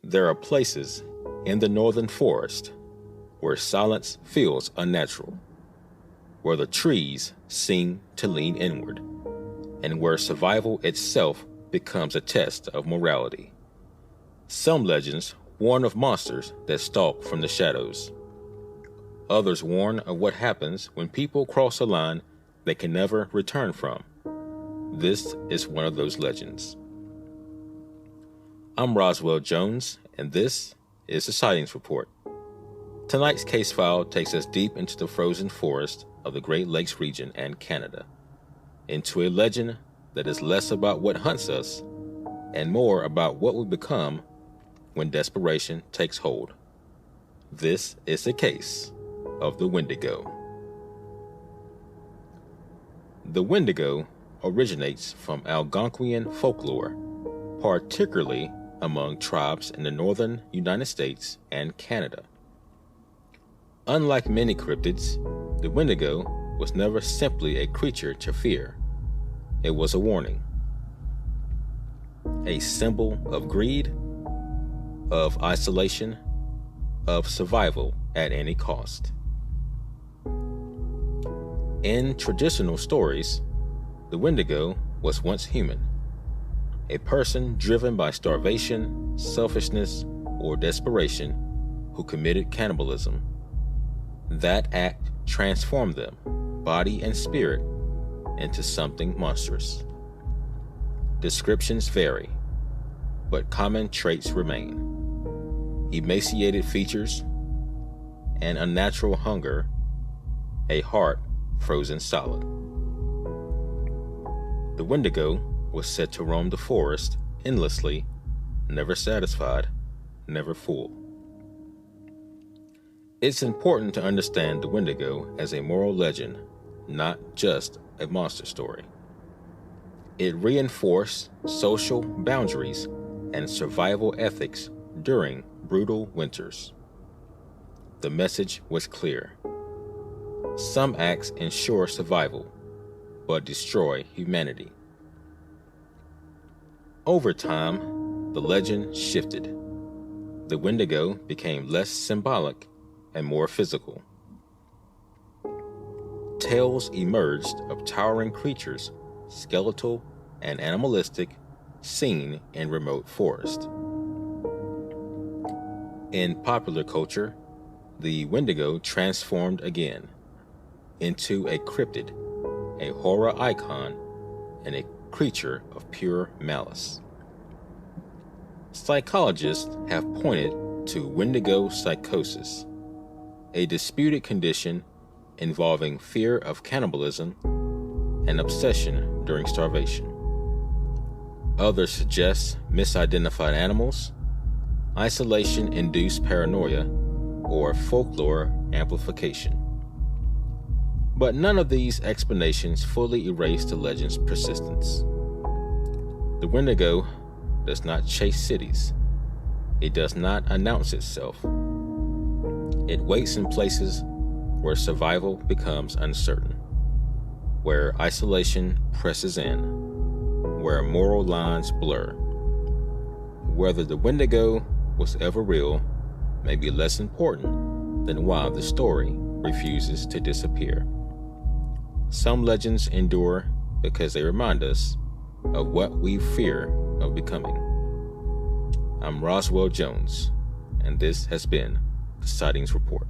There are places in the northern forest where silence feels unnatural, where the trees seem to lean inward, and where survival itself becomes a test of morality. Some legends warn of monsters that stalk from the shadows. Others warn of what happens when people cross a line they can never return from. This is one of those legends. I'm Roswell Jones, and this is the Sightings Report. Tonight's case file takes us deep into the frozen forest of the Great Lakes region and Canada, into a legend that is less about what hunts us and more about what we become when desperation takes hold. This is the case of the Wendigo. The Wendigo originates from Algonquian folklore, particularly among tribes in the northern United States and Canada. Unlike many cryptids, the Wendigo was never simply a creature to fear. It was a warning, a symbol of greed, of isolation, of survival at any cost. In traditional stories, the Wendigo was once human, a person driven by starvation, selfishness, or desperation who committed cannibalism. That act transformed them, body and spirit, into something monstrous. Descriptions vary, but common traits remain: emaciated features, an unnatural hunger, a heart frozen solid. The Wendigo was said to roam the forest endlessly, never satisfied, never full. It's important to understand the Wendigo as a moral legend, not just a monster story. It reinforced social boundaries and survival ethics during brutal winters. The message was clear. Some acts ensure survival, but destroy humanity. Over time, the legend shifted. The Wendigo became less symbolic and more physical. Tales emerged of towering creatures, skeletal and animalistic, seen in remote forests. In popular culture, the Wendigo transformed again into a cryptid, a horror icon, and a creature of pure malice. Psychologists have pointed to Wendigo psychosis, a disputed condition involving fear of cannibalism and obsession during starvation. Others suggest misidentified animals, isolation-induced paranoia, or folklore amplification. But none of these explanations fully erase the legend's persistence. The Wendigo does not chase cities. It does not announce itself. It waits in places where survival becomes uncertain, where isolation presses in, where moral lines blur. Whether the Wendigo was ever real may be less important than why the story refuses to disappear. Some legends endure because they remind us of what we fear of becoming. I'm Roswell Jones, and this has been the Sightings Report.